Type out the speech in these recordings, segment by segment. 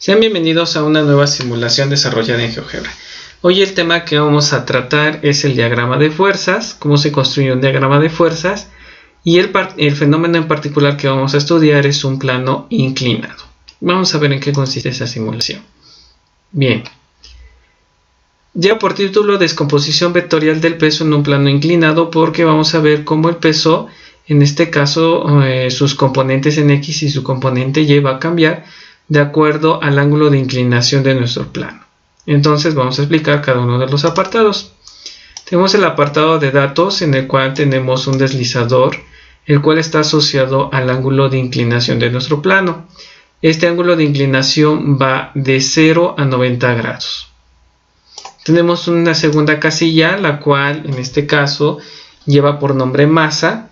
Sean bienvenidos a una nueva simulación desarrollada en GeoGebra. Hoy el tema que vamos a tratar es el diagrama de fuerzas, cómo se construye un diagrama de fuerzas, y el fenómeno en particular que vamos a estudiar es un plano inclinado. Vamos a ver en qué consiste esa simulación. Bien. Lleva por título Descomposición vectorial del peso en un plano inclinado, porque vamos a ver cómo el peso, en este caso sus componentes en X y su componente Y va a cambiar de acuerdo al ángulo de inclinación de nuestro plano. Entonces vamos a explicar cada uno de los apartados. Tenemos el apartado de datos, en el cual tenemos un deslizador, el cual está asociado al ángulo de inclinación de nuestro plano. Este ángulo de inclinación va de 0 a 90 grados. Tenemos una segunda casilla, la cual en este caso lleva por nombre masa.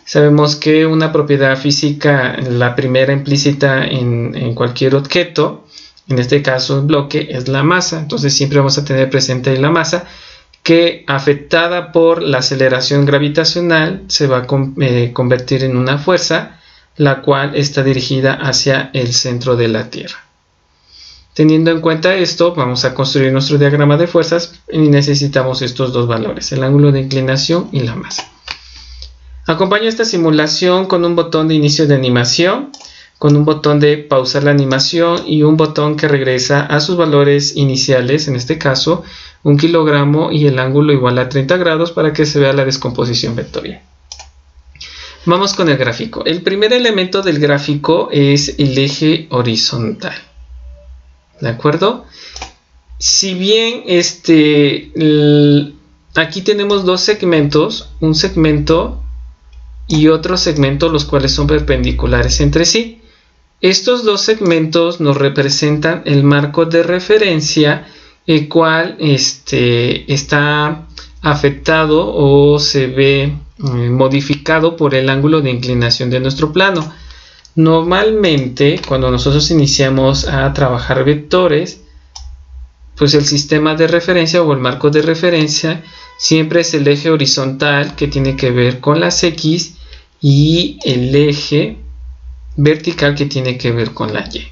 Sabemos que una propiedad física, la primera implícita en cualquier objeto, en este caso el bloque, es la masa. Entonces siempre vamos a tener presente la masa, que afectada por la aceleración gravitacional se va a convertir en una fuerza, la cual está dirigida hacia el centro de la Tierra. Teniendo en cuenta esto, vamos a construir nuestro diagrama de fuerzas y necesitamos estos dos valores, el ángulo de inclinación y la masa. Acompaño esta simulación con un botón de inicio de animación, con un botón de pausar la animación y un botón que regresa a sus valores iniciales, en este caso 1 kilogramo y el ángulo igual a 30 grados para que se vea la descomposición vectorial. Vamos con el gráfico. El primer elemento del gráfico es el eje horizontal. ¿De acuerdo? Si bien aquí tenemos dos segmentos, un segmento y otro segmento, los cuales son perpendiculares entre sí. Estos dos segmentos nos representan el marco de referencia, el cual está afectado o se ve modificado por el ángulo de inclinación de nuestro plano. Normalmente, cuando nosotros iniciamos a trabajar vectores, pues el sistema de referencia o el marco de referencia siempre es el eje horizontal, que tiene que ver con las X, y el eje vertical, que tiene que ver con la Y.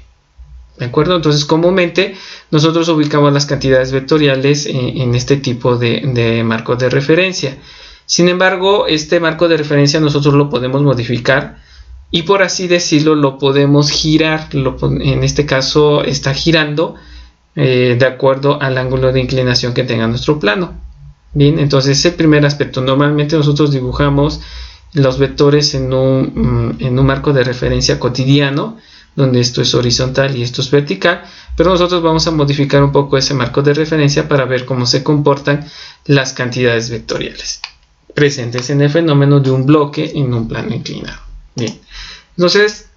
¿De acuerdo? Entonces, comúnmente nosotros ubicamos las cantidades vectoriales en este tipo de marco de referencia. Sin embargo, este marco de referencia nosotros lo podemos modificar y, por así decirlo, lo podemos girar. En este caso está girando de acuerdo al ángulo de inclinación que tenga nuestro plano. Bien, entonces el primer aspecto. Normalmente nosotros dibujamos los vectores en un marco de referencia cotidiano, donde esto es horizontal y esto es vertical, pero nosotros vamos a modificar un poco ese marco de referencia para ver cómo se comportan las cantidades vectoriales presentes en el fenómeno de un bloque en un plano inclinado. Bien, entonces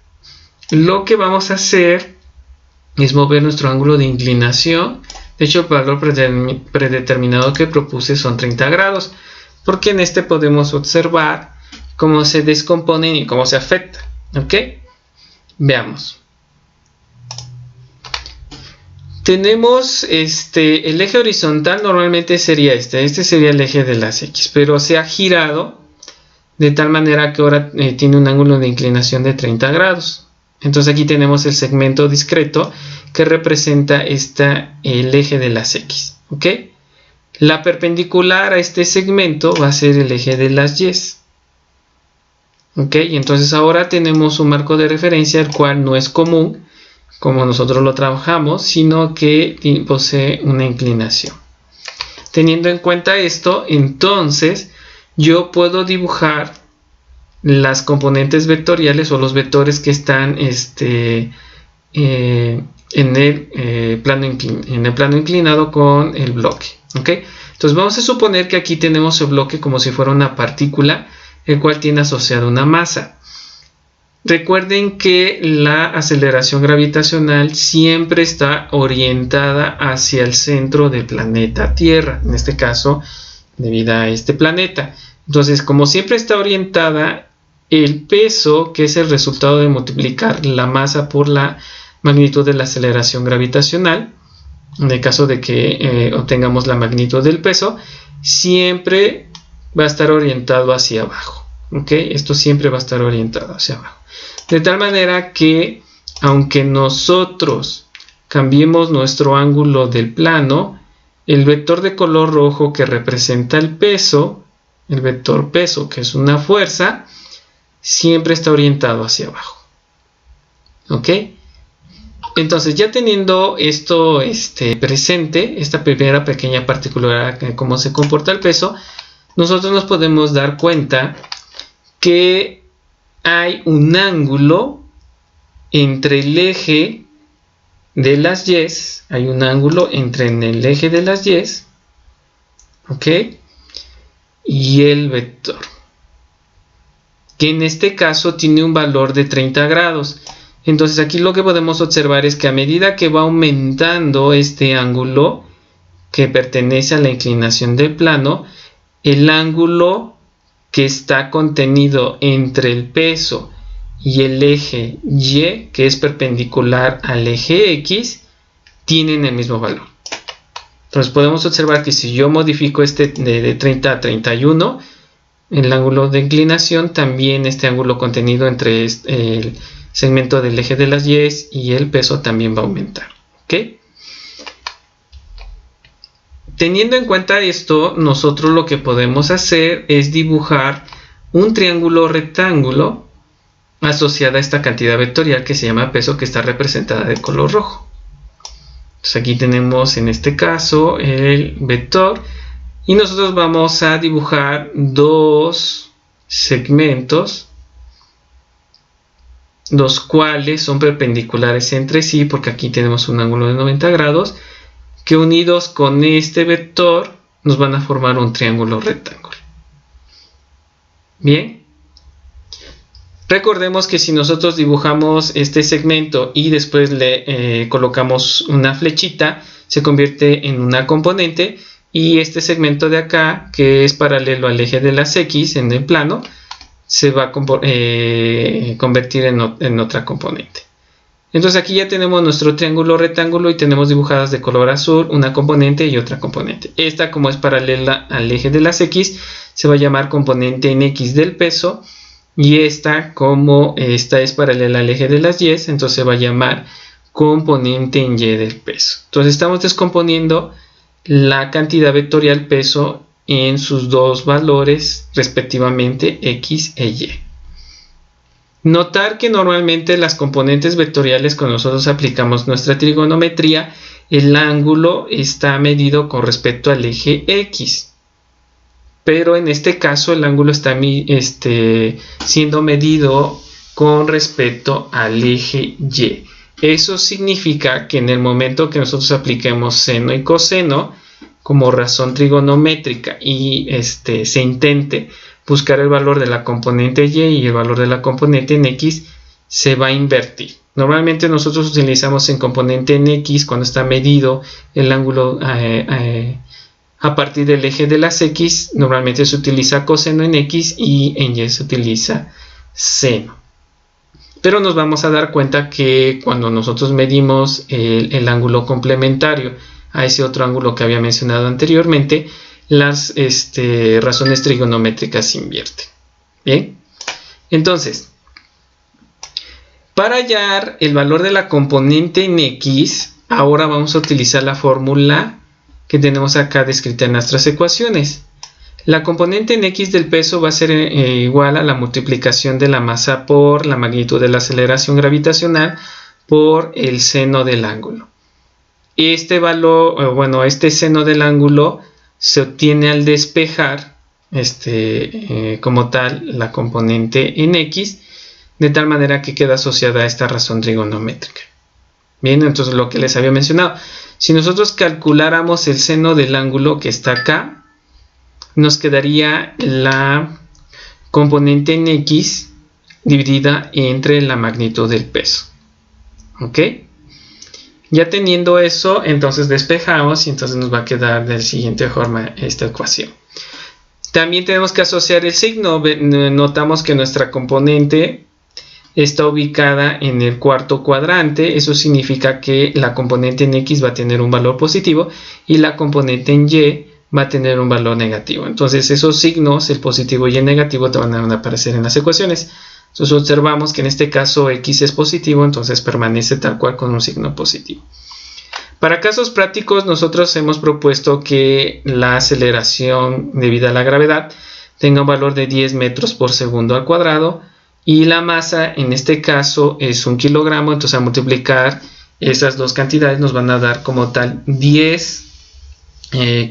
lo que vamos a hacer es mover nuestro ángulo de inclinación. De hecho, el valor predeterminado que propuse son 30 grados, porque en este podemos observar cómo se descomponen y cómo se afectan. ¿Ok? Veamos. Tenemos el eje horizontal, normalmente sería este sería el eje de las X, pero se ha girado de tal manera que ahora tiene un ángulo de inclinación de 30 grados. Entonces aquí tenemos el segmento discreto que representa el eje de las X. ¿Ok? La perpendicular a este segmento va a ser el eje de las Y. ¿Ok? Y entonces ahora tenemos un marco de referencia, el cual no es común como nosotros lo trabajamos, sino que posee una inclinación. Teniendo en cuenta esto, entonces yo puedo dibujar las componentes vectoriales o los vectores que están en el plano inclinado con el bloque. ¿Ok? Entonces vamos a suponer que aquí tenemos el bloque como si fuera una partícula, el cual tiene asociado una masa. Recuerden que la aceleración gravitacional siempre está orientada hacia el centro del planeta Tierra, en este caso debido a este planeta. Entonces, como siempre está orientada, el peso, que es el resultado de multiplicar la masa por la magnitud de la aceleración gravitacional, en el caso de que obtengamos la magnitud del peso, siempre va a estar orientado hacia abajo. ¿Ok? Esto siempre va a estar orientado hacia abajo. De tal manera que, aunque nosotros cambiemos nuestro ángulo del plano, el vector de color rojo que representa el peso, el vector peso, que es una fuerza, siempre está orientado hacia abajo. ¿Ok? Entonces, ya teniendo esto presente, esta primera pequeña particularidad de cómo se comporta el peso, nosotros nos podemos dar cuenta que hay un ángulo entre el eje de las Y, hay un ángulo entre el eje de las Y, ¿ok? Y el vector, que en este caso tiene un valor de 30 grados. Entonces aquí lo que podemos observar es que a medida que va aumentando este ángulo que pertenece a la inclinación del plano, el ángulo que está contenido entre el peso y el eje Y, que es perpendicular al eje X, tienen el mismo valor. Entonces podemos observar que si yo modifico de 30 a 31, el ángulo de inclinación, también este ángulo contenido entre el segmento del eje de las Y y el peso también va a aumentar. ¿Ok? Teniendo en cuenta esto, nosotros lo que podemos hacer es dibujar un triángulo rectángulo asociado a esta cantidad vectorial que se llama peso, que está representada de color rojo. Entonces aquí tenemos en este caso el vector y nosotros vamos a dibujar dos segmentos, los cuales son perpendiculares entre sí, porque aquí tenemos un ángulo de 90 grados, que unidos con este vector nos van a formar un triángulo rectángulo. Bien. Recordemos que si nosotros dibujamos este segmento y después le colocamos una flechita, se convierte en una componente, y este segmento de acá, que es paralelo al eje de las X en el plano, se va a convertir en otra componente. Entonces aquí ya tenemos nuestro triángulo rectángulo y tenemos dibujadas de color azul una componente y otra componente. Esta, como es paralela al eje de las X, se va a llamar componente en X del peso. Y esta, como esta es paralela al eje de las Y, entonces se va a llamar componente en Y del peso. Entonces estamos descomponiendo la cantidad vectorial peso en sus dos valores respectivamente X e Y. Notar que normalmente las componentes vectoriales, cuando nosotros aplicamos nuestra trigonometría, el ángulo está medido con respecto al eje X. Pero en este caso el ángulo está siendo medido con respecto al eje Y. Eso significa que en el momento que nosotros apliquemos seno y coseno como razón trigonométrica y se intente buscar el valor de la componente Y y el valor de la componente en X, se va a invertir. Normalmente nosotros utilizamos en componente en X cuando está medido el ángulo a partir del eje de las X, normalmente se utiliza coseno en X y en Y se utiliza seno. Pero nos vamos a dar cuenta que cuando nosotros medimos el ángulo complementario a ese otro ángulo que había mencionado anteriormente, las razones trigonométricas se invierten. Bien, entonces, para hallar el valor de la componente en X, ahora vamos a utilizar la fórmula que tenemos acá descrita en nuestras ecuaciones. La componente en X del peso va a ser igual a la multiplicación de la masa por la magnitud de la aceleración gravitacional por el seno del ángulo. Este valor, este seno del ángulo se obtiene al despejar como tal la componente en X, de tal manera que queda asociada a esta razón trigonométrica. Bien, entonces lo que les había mencionado, si nosotros calculáramos el seno del ángulo que está acá, nos quedaría la componente en X dividida entre la magnitud del peso. ¿Ok? Ya teniendo eso, entonces despejamos y entonces nos va a quedar de la siguiente forma esta ecuación. También tenemos que asociar el signo. Notamos que nuestra componente está ubicada en el cuarto cuadrante. Eso significa que la componente en X va a tener un valor positivo y la componente en Y va a tener un valor negativo. Entonces esos signos, el positivo y el negativo, te van a aparecer en las ecuaciones. Entonces observamos que en este caso X es positivo, entonces permanece tal cual con un signo positivo. Para casos prácticos, nosotros hemos propuesto que la aceleración debida a la gravedad tenga un valor de 10 metros por segundo al cuadrado y la masa en este caso es 1 kilogramo. Entonces, al multiplicar esas dos cantidades nos van a dar como tal 10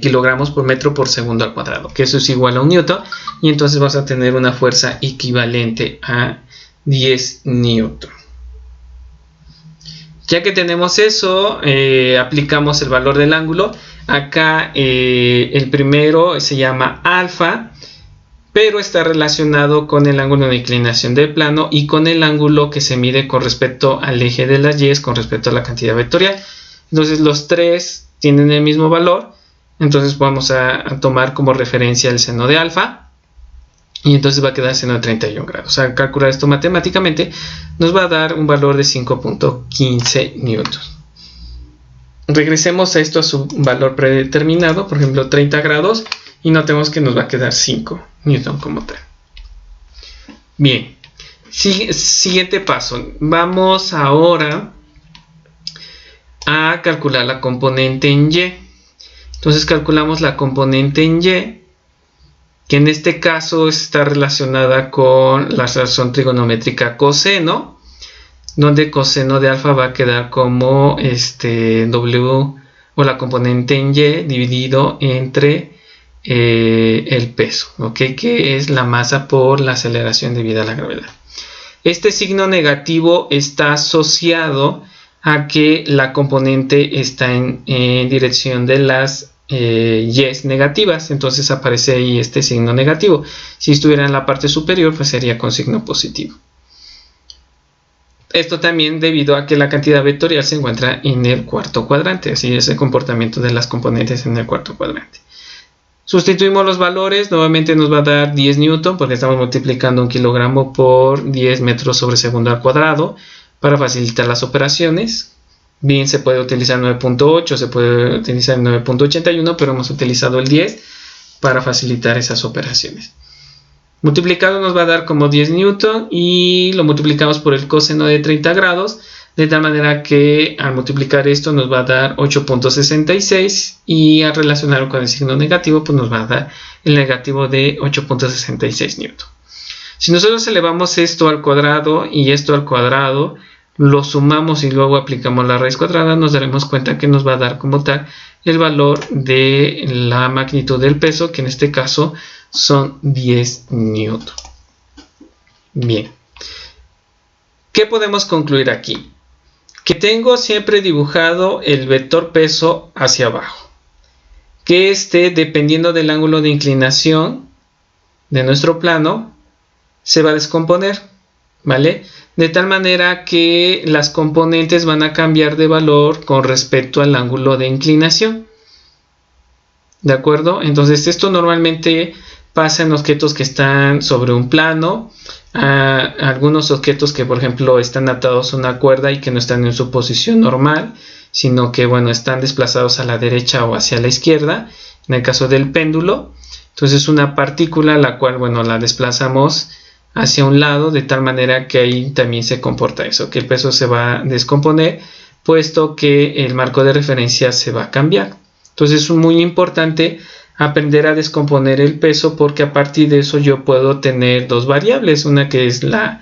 kilogramos por metro por segundo al cuadrado, que eso es igual a 1 newton, y entonces vas a tener una fuerza equivalente a 10 newton. Ya que tenemos eso, aplicamos el valor del ángulo. Acá el primero se llama alfa, pero está relacionado con el ángulo de inclinación del plano y con el ángulo que se mide con respecto al eje de las y con respecto a la cantidad vectorial. Entonces los tres tienen el mismo valor, entonces vamos a tomar como referencia el seno de alfa. Y entonces va a quedar seno de 31 grados. Al calcular esto matemáticamente nos va a dar un valor de 5.15 newtons. Regresemos a esto a su valor predeterminado, por ejemplo 30 grados, y notemos que nos va a quedar 5 newton como tal. Bien, siguiente paso. Vamos ahora a calcular la componente en y. Entonces calculamos la componente en y, que en este caso está relacionada con la relación trigonométrica coseno, donde coseno de alfa va a quedar como W, o la componente en y dividido entre el peso, ¿okay? Que es la masa por la aceleración debida a la gravedad. Este signo negativo está asociado a que la componente está en dirección de las y negativas, entonces aparece ahí este signo negativo. Si estuviera en la parte superior, pues sería con signo positivo. Esto también debido a que la cantidad vectorial se encuentra en el cuarto cuadrante, así es el comportamiento de las componentes en el cuarto cuadrante. Sustituimos los valores, nuevamente nos va a dar 10 newton porque estamos multiplicando 1 kilogramo por 10 metros sobre segundo al cuadrado para facilitar las operaciones. Bien, se puede utilizar 9.8, se puede utilizar 9.81, pero hemos utilizado el 10 para facilitar esas operaciones. Multiplicado nos va a dar como 10 newton y lo multiplicamos por el coseno de 30 grados, de tal manera que al multiplicar esto nos va a dar 8.66 y al relacionarlo con el signo negativo pues nos va a dar el negativo de 8.66 newton. Si nosotros elevamos esto al cuadrado y esto al cuadrado, lo sumamos y luego aplicamos la raíz cuadrada, nos daremos cuenta que nos va a dar como tal el valor de la magnitud del peso, que en este caso son 10 newton. Bien, ¿qué podemos concluir aquí? Que tengo siempre dibujado el vector peso hacia abajo, que dependiendo del ángulo de inclinación de nuestro plano se va a descomponer, ¿vale? De tal manera que las componentes van a cambiar de valor con respecto al ángulo de inclinación. ¿De acuerdo? Entonces esto normalmente pasa en objetos que están sobre un plano, algunos objetos que por ejemplo están atados a una cuerda y que no están en su posición normal, sino que bueno, están desplazados a la derecha o hacia la izquierda, en el caso del péndulo. Entonces una partícula la cual bueno, la desplazamos hacia un lado de tal manera que ahí también se comporta eso, que el peso se va a descomponer puesto que el marco de referencia se va a cambiar. Entonces es muy importante aprender a descomponer el peso porque a partir de eso yo puedo tener dos variables, una que es la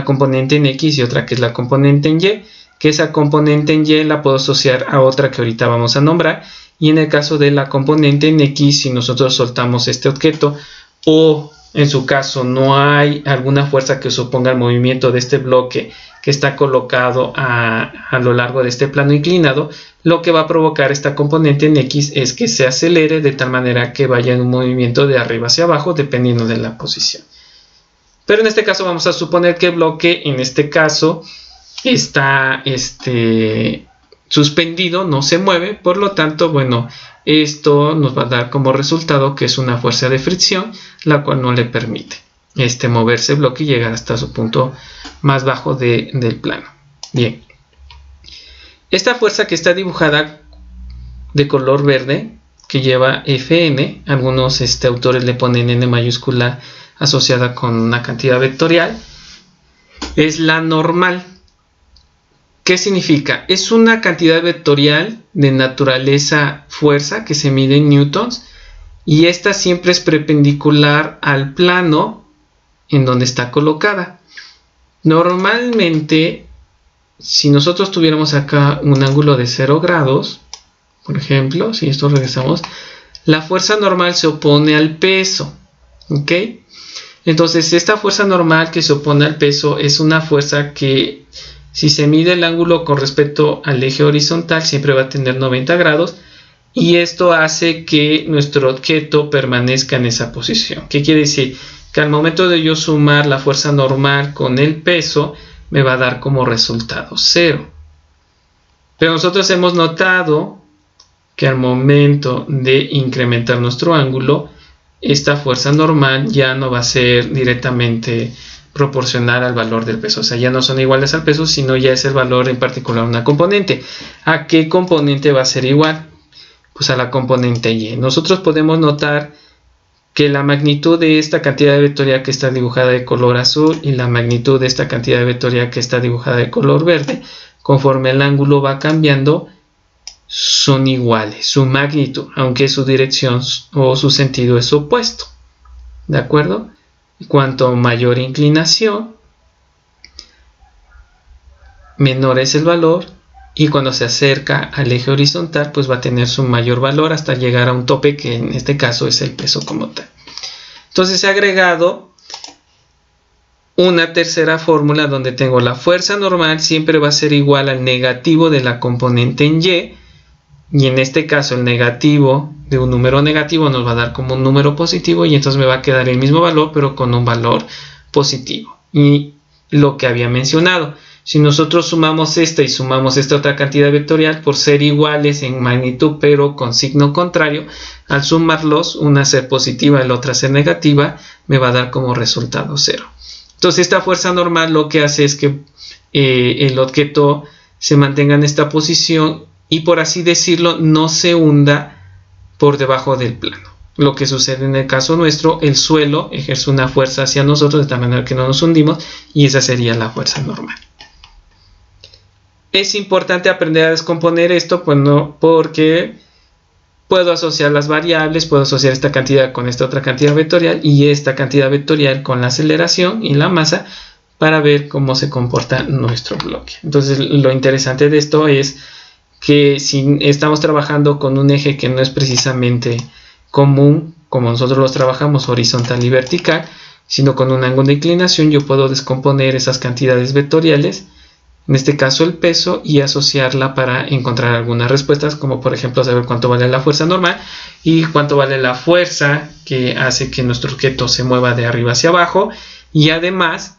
componente en X y otra que es la componente en Y, que esa componente en Y la puedo asociar a otra que ahorita vamos a nombrar, y en el caso de la componente en X, si nosotros soltamos este objeto o en su caso no hay alguna fuerza que suponga el movimiento de este bloque que está colocado a lo largo de este plano inclinado, lo que va a provocar esta componente en X es que se acelere de tal manera que vaya en un movimiento de arriba hacia abajo dependiendo de la posición. Pero en este caso vamos a suponer que el bloque en este caso está suspendido, no se mueve, por lo tanto, bueno, esto nos va a dar como resultado que es una fuerza de fricción, la cual no le permite moverse el bloque y llegar hasta su punto más bajo del plano. Bien, esta fuerza que está dibujada de color verde, que lleva Fn, algunos autores le ponen n mayúscula asociada con una cantidad vectorial, es la normal. ¿Qué significa? Es una cantidad vectorial de naturaleza fuerza que se mide en newtons y esta siempre es perpendicular al plano en donde está colocada. Normalmente, si nosotros tuviéramos acá un ángulo de 0 grados, por ejemplo, si esto regresamos, la fuerza normal se opone al peso, ¿ok? Entonces, esta fuerza normal que se opone al peso es una fuerza que, si se mide el ángulo con respecto al eje horizontal, siempre va a tener 90 grados, y esto hace que nuestro objeto permanezca en esa posición. ¿Qué quiere decir? Que al momento de yo sumar la fuerza normal con el peso, me va a dar como resultado 0. Pero nosotros hemos notado que al momento de incrementar nuestro ángulo, esta fuerza normal ya no va a ser directamente proporcional al valor del peso. O sea, ya no son iguales al peso, sino ya es el valor en particular de una componente. ¿A qué componente va a ser igual? Pues a la componente Y. Nosotros podemos notar que la magnitud de esta cantidad vectorial que está dibujada de color azul y la magnitud de esta cantidad vectorial que está dibujada de color verde, conforme el ángulo va cambiando, son iguales, su magnitud, aunque su dirección o su sentido es opuesto. ¿De acuerdo? Cuanto mayor inclinación, menor es el valor, y cuando se acerca al eje horizontal, pues va a tener su mayor valor hasta llegar a un tope, que en este caso es el peso como tal. Entonces se ha agregado una tercera fórmula donde tengo la fuerza normal siempre va a ser igual al negativo de la componente en Y, y en este caso el negativo de un número negativo nos va a dar como un número positivo, y entonces me va a quedar el mismo valor pero con un valor positivo. Y lo que había mencionado, si nosotros sumamos esta y sumamos esta otra cantidad vectorial, por ser iguales en magnitud pero con signo contrario, al sumarlos, una ser positiva y la otra ser negativa, me va a dar como resultado 0. Entonces esta fuerza normal lo que hace es que el objeto se mantenga en esta posición y, por así decirlo, no se hunda por debajo del plano. Lo que sucede en el caso nuestro, el suelo ejerce una fuerza hacia nosotros de tal manera que no nos hundimos, y esa sería la fuerza normal. Es importante aprender a descomponer esto, pues no, porque puedo asociar las variables, puedo asociar esta cantidad con esta otra cantidad vectorial y esta cantidad vectorial con la aceleración y la masa para ver cómo se comporta nuestro bloque. Entonces, lo interesante de esto es que si estamos trabajando con un eje que no es precisamente común, como nosotros los trabajamos horizontal y vertical, sino con un ángulo de inclinación, yo puedo descomponer esas cantidades vectoriales, en este caso el peso, y asociarla para encontrar algunas respuestas, como por ejemplo saber cuánto vale la fuerza normal y cuánto vale la fuerza que hace que nuestro objeto se mueva de arriba hacia abajo, y además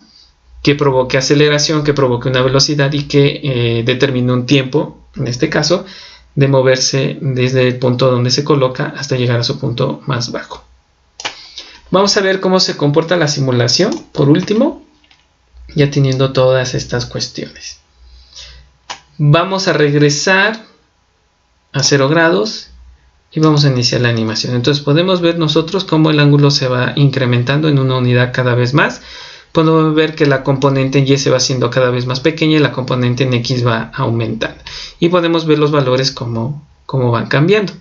que provoque aceleración, que provoque una velocidad y que determine un tiempo, en este caso, de moverse desde el punto donde se coloca hasta llegar a su punto más bajo. Vamos a ver cómo se comporta la simulación, por último, ya teniendo todas estas cuestiones. Vamos a regresar a 0 grados y vamos a iniciar la animación. Entonces podemos ver nosotros cómo el ángulo se va incrementando en una unidad cada vez más. Podemos ver que la componente en Y se va haciendo cada vez más pequeña y la componente en X va aumentando. Y podemos ver los valores cómo van cambiando.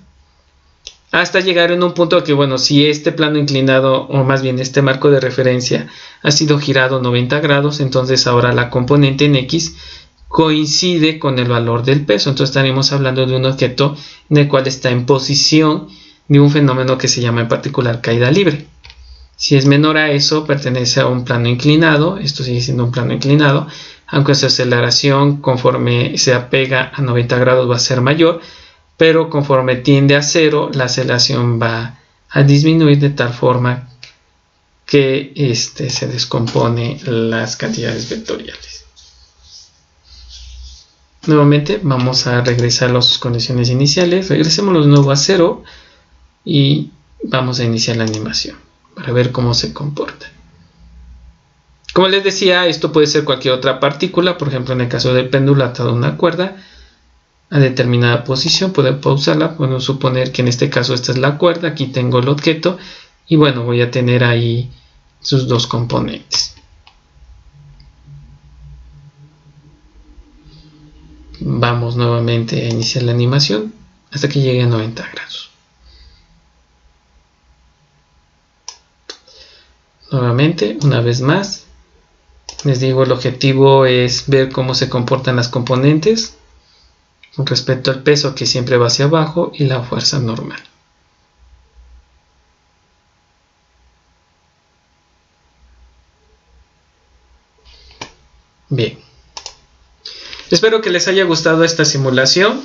Hasta llegar en un punto que, bueno, si este plano inclinado, o más bien este marco de referencia, ha sido girado 90 grados, entonces ahora la componente en X coincide con el valor del peso. Entonces estaremos hablando de un objeto en el cual está en posición de un fenómeno que se llama en particular caída libre. Si es menor a eso, pertenece a un plano inclinado. Esto sigue siendo un plano inclinado, aunque su aceleración conforme se apega a 90 grados va a ser mayor, pero conforme tiende a 0, la aceleración va a disminuir de tal forma que se descompone las cantidades vectoriales. Nuevamente vamos a regresar a las condiciones iniciales. Regresémoslos de nuevo a 0 y vamos a iniciar la animación para ver cómo se comporta. Como les decía, esto puede ser cualquier otra partícula. Por ejemplo, en el caso del péndulo atado a una cuerda a determinada posición, puedo pausarla. Podemos suponer que en este caso esta es la cuerda, aquí tengo el objeto y bueno, voy a tener ahí sus dos componentes. Vamos nuevamente a iniciar la animación hasta que llegue a 90 grados. Nuevamente, una vez más, les digo, el objetivo es ver cómo se comportan las componentes con respecto al peso, que siempre va hacia abajo, y la fuerza normal. Bien. Espero que les haya gustado esta simulación.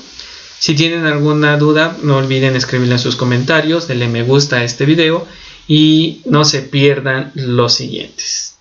Si tienen alguna duda, no olviden escribirla en sus comentarios, denle me gusta a este video y no se pierdan los siguientes.